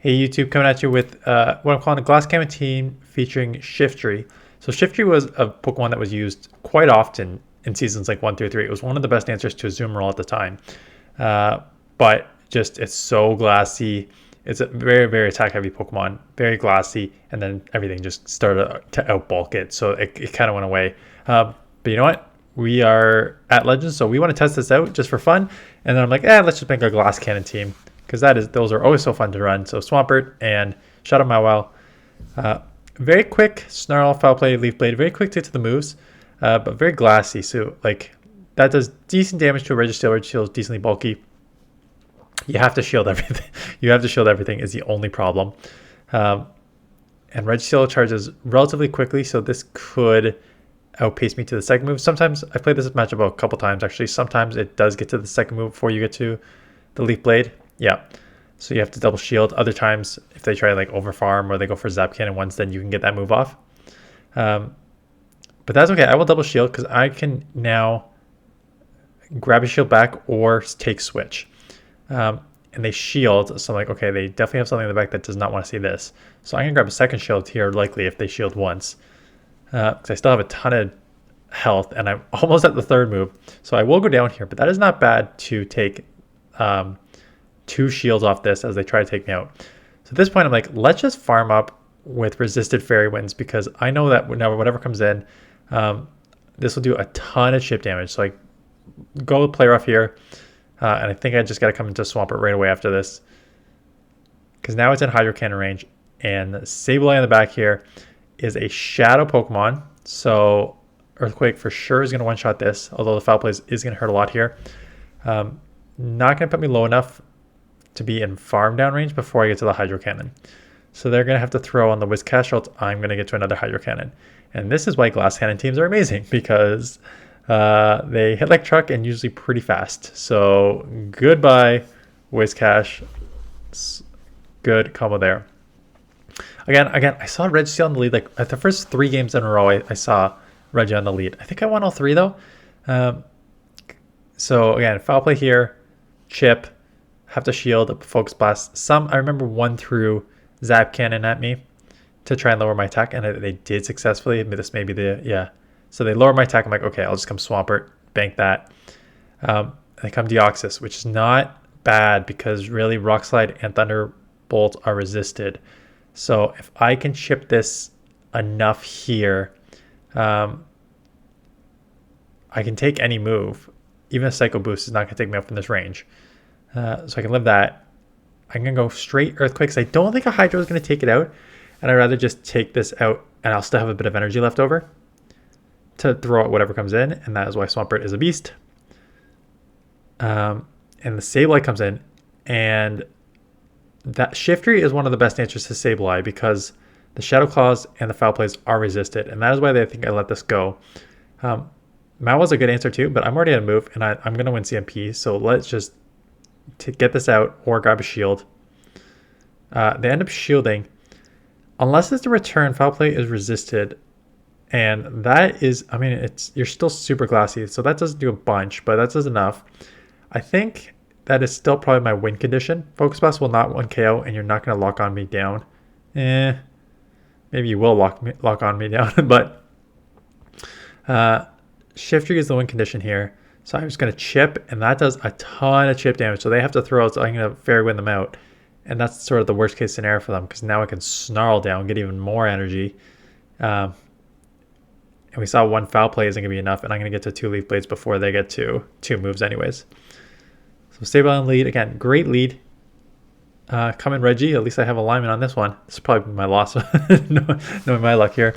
Hey YouTube, coming at you with what I'm calling a Glass Cannon team featuring Shiftry. So Shiftry was a Pokemon that was used quite often in seasons like 1 through 3. It was one of the best answers to azumarill at the time. But just it's so glassy. It's a very, very attack heavy Pokemon, very glassy, and then everything just started to outbulk it. So it kind of went away. But you know what? We are at Legends, so we want to test this out just for fun. And then I'm like, let's just make a Glass Cannon team, because those are always so fun to run. So Swampert and Shadow Mawile. Very quick Snarl, Foul Play, Leaf Blade. Very quick to get to the moves, but very glassy. So like that does decent damage to a Registeel. Registeel is decently bulky. You have to shield everything. You have to shield everything is the only problem. And Registeel charges relatively quickly, so this could outpace me to the second move. Sometimes I played this matchup a couple times actually. Sometimes it does get to the second move before you get to the Leaf Blade. Yeah. So you have to double shield. Other times, if they try like over farm or they go for Zap Cannon once, then you can get that move off. But that's okay. I will double shield because I can now grab a shield back or take switch. And they shield. So I'm like, okay, they definitely have something in the back that does not want to see this. So I'm going to grab a second shield here, likely if they shield once. Because I still have a ton of health and I'm almost at the third move. So I will go down here, but that is not bad to take 2 shields off this as they try to take me out. So at this point, I'm like, let's just farm up with resisted fairy winds, because I know that whatever comes in, this will do a ton of chip damage. So I go play rough here, and I think I just got to come into Swampert right away after this, because now it's in Hydro Cannon range, and Sableye in the back here is a Shadow Pokemon. So Earthquake for sure is going to one-shot this, although the Foul Play is going to hurt a lot here. Not going to put me low enough to be in farm down range before I get to the Hydro Cannon. So they're going to have to throw on the Whiscash, or I'm going to get to another Hydro Cannon. And this is why Glass Cannon teams are amazing, because they hit like truck and usually pretty fast. So goodbye Whiscash. Good combo there. Again, I saw Registeel on the lead. Like at the first 3 games in a row, I saw Reggie on the lead. I think I won all 3 though. So again, Foul Play here, chip, have to shield, Focus Blast. I remember one threw Zap Cannon at me to try and lower my attack, and they did successfully. This may be so they lower my attack. I'm like, okay, I'll just come Swampert, bank that. They come Deoxys, which is not bad because really Rock Slide and Thunderbolt are resisted. So if I can chip this enough here, I can take any move. Even a Psycho Boost is not going to take me up from this range. So I can live that. I'm going to go straight Earthquakes. I don't think a Hydro is going to take it out. And I'd rather just take this out, and I'll still have a bit of energy left over to throw out whatever comes in. And that is why Swampert is a beast. And the Sableye comes in. And that Shiftry is one of the best answers to Sableye, because the Shadow Claws and the Foul Plays are resisted. And that is why they think I let this go. Mao was a good answer too, but I'm already at a move, and I'm going to win CMP. So let's just get this out or grab a shield. They end up shielding. Unless it's the return, Foul Play is resisted. And that is, I mean, you're still super glassy. So that doesn't do a bunch, but that does enough. I think that is still probably my win condition. Focus Blast will not 1KO, and you're not going to lock on me down. Maybe you will lock on me down, but Shiftry is the win condition here. So I'm just going to chip, and that does a ton of chip damage. So they have to throw out, so I'm going to fairy win them out. And that's sort of the worst case scenario for them, because now I can Snarl down, get even more energy. And we saw 1 Foul Play isn't going to be enough, and I'm going to get to 2 Leaf Blades before they get to 2 moves anyways. So Sableye in lead. Again, great lead. Come in Reggie. At least I have alignment on this one. This is probably my loss. Knowing my luck here.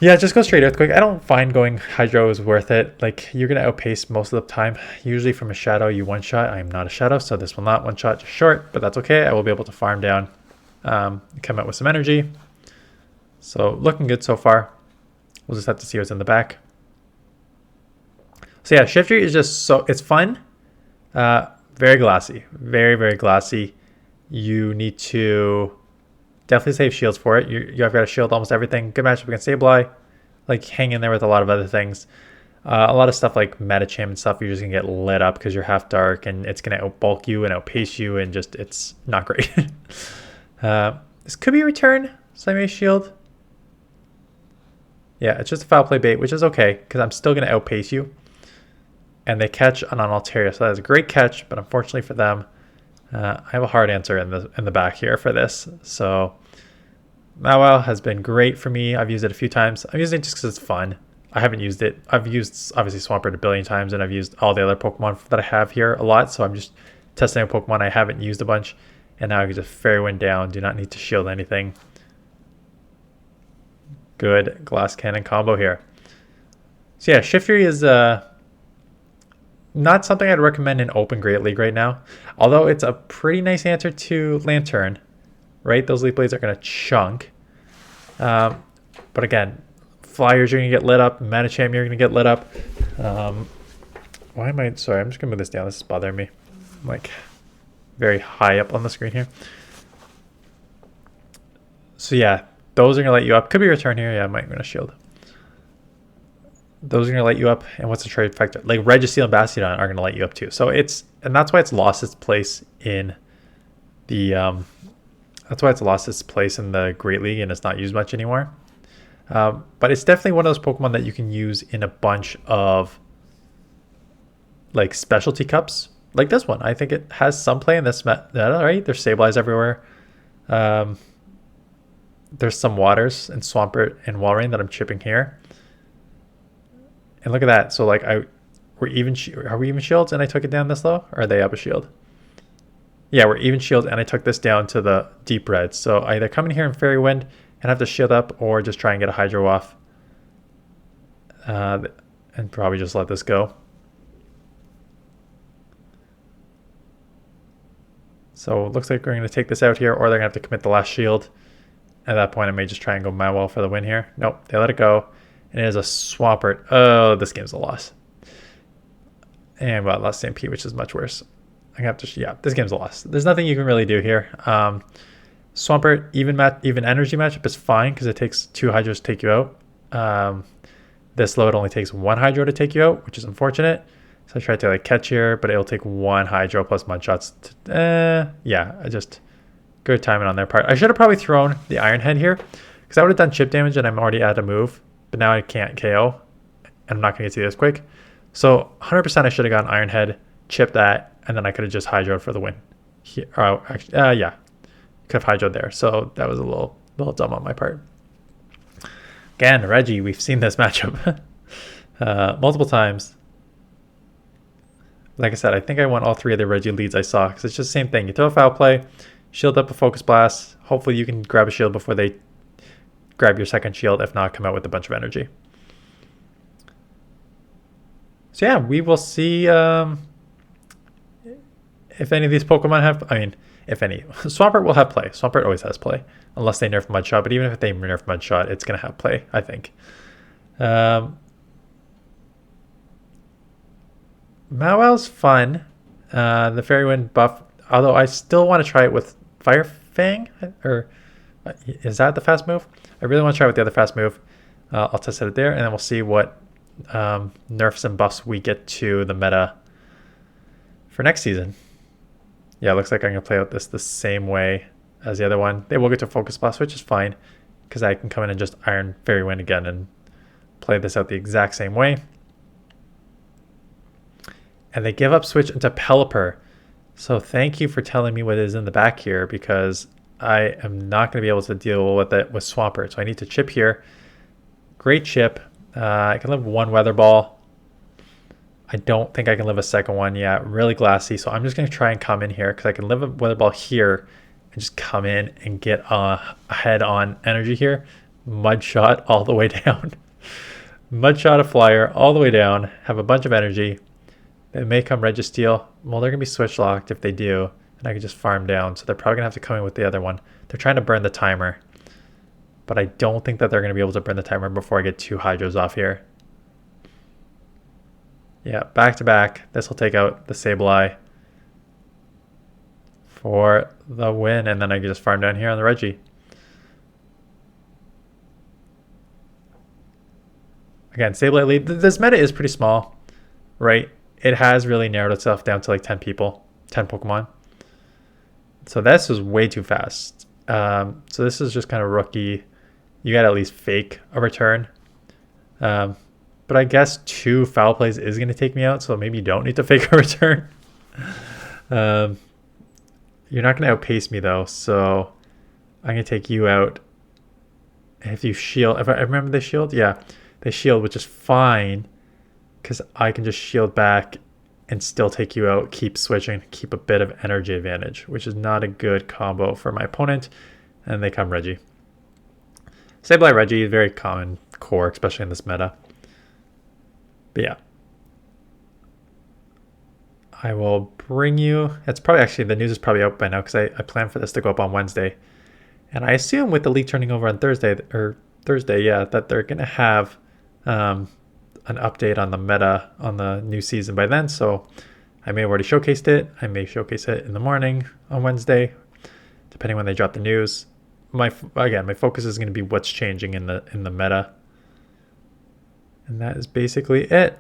Yeah, just go straight Earthquake. I don't find going Hydro is worth it. Like, you're going to outpace most of the time. Usually from a Shadow, you one-shot. I am not a Shadow, so this will not one-shot, just short. But that's okay. I will be able to farm down. Come out with some energy. So, looking good so far. We'll just have to see what's in the back. So, yeah, Shiftry is just it's fun. Very glassy. Very, very glassy. You need to definitely save shields for it. You've got to shield almost everything. Good matchup against Sableye. Like, hang in there with a lot of other things. A lot of stuff like Medicham and stuff, you're just gonna get lit up because you're half dark, and it's gonna outbulk you and outpace you, and just it's not great. This could be a return. Slimeace Shield. Yeah, it's just a foul play bait, which is okay because I'm still gonna outpace you. And they catch on an Altaria, so that's a great catch. But unfortunately for them, I have a hard answer in the back here for this. So mawile has been great for me. I've used it a few times. I'm using it just because it's fun. I haven't used it. I've used obviously Swampert a billion times, and I've used all the other Pokemon that I have here a lot. So I'm just testing a Pokemon I haven't used a bunch, and now I can just Fairy Wind down. Do not need to shield anything. Good Glass Cannon combo here. So yeah, Shiftry is not something I'd recommend in Open Great League right now. Although it's a pretty nice answer to Lantern, right? Those Leaf Blades are going to chunk. But again, Flyers, you're going to get lit up. Medicham, you're going to get lit up. Why am I... Sorry, I'm just going to move this down. This is bothering me. I'm like very high up on the screen here. So yeah, those are going to let you up. Could be a return here. Yeah, I might going to shield. Those are going to let you up. And what's the trade factor? Like Registeel and Bastiodon are going to let you up too. So it's... And that's why it's lost its place in the... that's why it's lost its place in the Great League and it's not used much anymore. But it's definitely one of those Pokemon that you can use in a bunch of like specialty cups, like this one. I think it has some play in this meta, right? There's Sableye everywhere. There's some waters and Swampert and Walrein that I'm chipping here. And look at that. So like are we even shields and I took it down this low? Or are they up a shield? Yeah, we're even shield and I took this down to the deep red. So either come in here and Fairy Wind and have to shield up, or just try and get a Hydro off. And probably just let this go. So it looks like we're going to take this out here, or they're going to have to commit the last shield. At that point, I may just try and go mawile for the win here. Nope, they let it go. And it is a Swampert. Oh, this game's a loss. And well, lost MP, which is much worse. I have to, yeah, this game's a loss. There's nothing you can really do here. Swampert, even energy matchup is fine because it takes 2 Hydros to take you out. This low, it only takes 1 Hydro to take you out, which is unfortunate. So I tried to like catch here, but it'll take 1 Hydro plus mud shots. Yeah, just good timing on their part. I should have probably thrown the Iron Head here because I would have done chip damage and I'm already at a move, but now I can't KO and I'm not going to get to this quick. So 100% I should have gotten Iron Head, chipped that, and then I could have just Hydroed for the win. Here, oh, actually, yeah. Could have Hydroed there, so that was a little dumb on my part. Again, Reggie, we've seen this matchup multiple times. Like I said, I think I won all 3 of the Reggie leads I saw because it's just the same thing. You throw a foul play, shield up a Focus Blast. Hopefully you can grab a shield before they grab your second shield. If not, come out with a bunch of energy. So yeah, we will see if any of these Pokemon have... I mean... If any. Swampert will have play. Swampert always has play. Unless they nerf Mudshot. But even if they nerf Mudshot, it's going to have play, I think. Mawile's fun. The Fairy Wind buff. Although I still want to try it with Fire Fang. Or is that the fast move? I really want to try with the other fast move. I'll test it there. And then we'll see what nerfs and buffs we get to the meta for next season. Yeah, it looks like I'm going to play out this the same way as the other one. They will get to Focus Blast, which is fine, because I can come in and just Iron Fairy Wind again and play this out the exact same way. And they give up Switch into Pelipper. So thank you for telling me what is in the back here, because I am not going to be able to deal with it with Swampert. So I need to chip here. Great chip. I can live 1 Weather Ball. I don't think I can live a second one. Yeah, really glassy. So I'm just going to try and come in here because I can live a Weather Ball here and just come in and get ahead on energy here. Mud Shot all the way down. Mud Shot a Flyer all the way down. Have a bunch of energy. They may come Registeel. Well, they're going to be switch locked if they do. And I can just farm down. So they're probably going to have to come in with the other one. They're trying to burn the timer. But I don't think that they're going to be able to burn the timer before I get 2 Hydros off here. Yeah, back to back. This will take out the Sableye for the win. And then I can just farm down here on the Reggie. Again, Sableye lead. This meta is pretty small, right? It has really narrowed itself down to like 10 people, 10 Pokemon. So this is way too fast. So this is just kind of rookie. You got to at least fake a return. But I guess 2 foul plays is going to take me out, so maybe you don't need to fake a return. You're not going to outpace me though, so I'm going to take you out. If you shield, if I remember they shield, yeah, they shield, which is fine because I can just shield back and still take you out, keep switching, keep a bit of energy advantage, which is not a good combo for my opponent. And they come Reggie. Sableye Reggie is very common core, especially in this meta. But yeah. I will bring you, it's probably actually, the news is probably out by now because I plan for this to go up on Wednesday. And I assume with the league turning over on Thursday, yeah, that they're going to have an update on the meta on the new season by then. So I may have already showcased it. I may showcase it in the morning on Wednesday, depending when they drop the news. My focus is going to be what's changing in the meta. And that is basically it.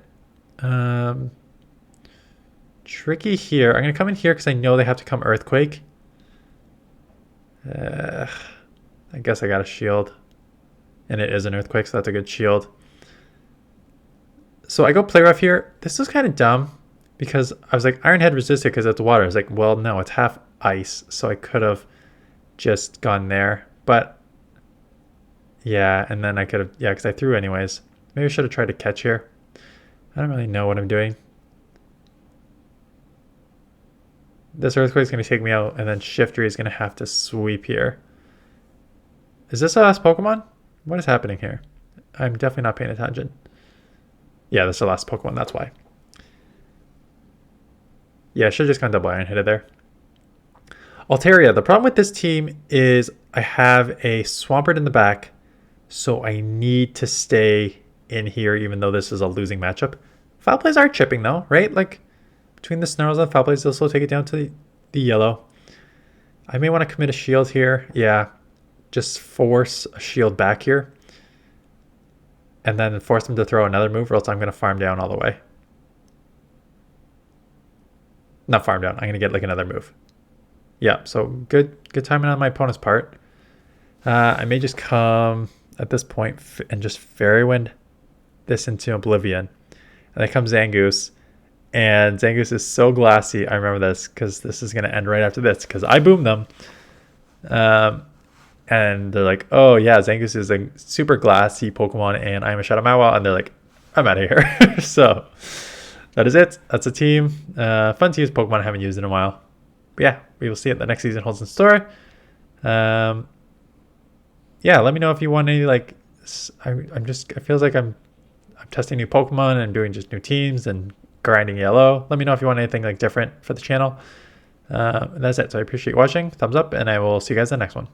Tricky here. I'm going to come in here because I know they have to come Earthquake. I guess I got a shield. And it is an Earthquake, so that's a good shield. So I go Play Rough here. This is kind of dumb because I was like, Iron Head resisted because it's water. I was like, well, no, it's half ice. So I could have just gone there. But yeah, and then I could have, yeah, because I threw anyways. Maybe I should have tried to catch here. I don't really know what I'm doing. This Earthquake's going to take me out, and then Shiftry is going to have to sweep here. Is this the last Pokemon? What is happening here? I'm definitely not paying attention. Yeah, this is the last Pokemon, that's why. Yeah, I should have just gone double Iron Headed there. Altaria, the problem with this team is I have a Swampert in the back, so I need to stay in here even though this is a losing matchup. Foul plays are chipping though, right? Like between the Snarls and foul plays, they'll still take it down to the yellow. I may want to commit a shield here. Yeah, just force a shield back here. And then force them to throw another move or else I'm going to farm down all the way. Not farm down. I'm going to get like another move. Yeah, so good timing on my opponent's part. I may just come at this point and just Fairy Wind this into Oblivion. And then comes Zangoose. And Zangoose is so glassy. I remember this because this is going to end right after this because I boomed them. And they're like, oh yeah, Zangoose is a super glassy Pokemon and I'm a Shadow Mawile. And they're like, I'm out of here. So that is it. That's a team. Fun to use Pokemon I haven't used in a while. But yeah, we will see what the next season holds in store. Yeah, let me know if you want any, like, it feels like I'm testing new Pokemon and doing just new teams and grinding yellow. Let me know if you want anything like different for the channel. That's it. So I appreciate you watching. Thumbs up, and I will see you guys in the next one.